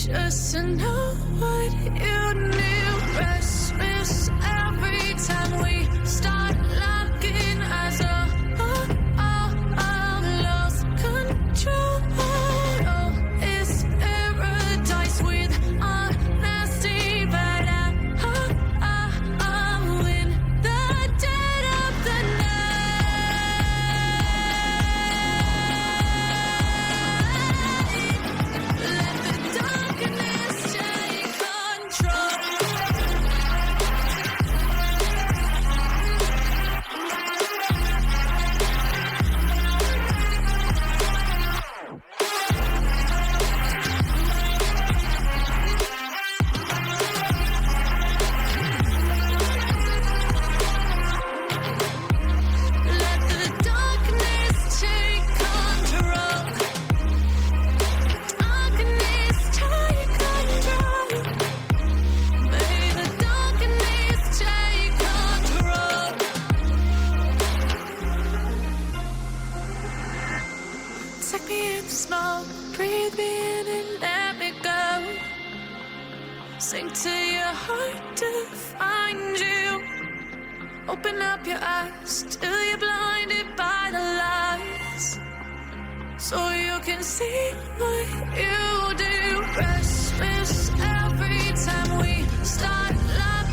just to know what you knew. Restless every time we start locking eyes. Lost control. Oh, it's paradise with honesty, but I'm in the dead of the night. Let the darkness take control. Let the darkness take control. Darkness take control. May the darkness take control. Take me in the smoke, breathe me in and let me go. Sink to your heart to find you. Open up your eyes till you're blinded by the lies, so you can see what you do. Restless every time we start laughing.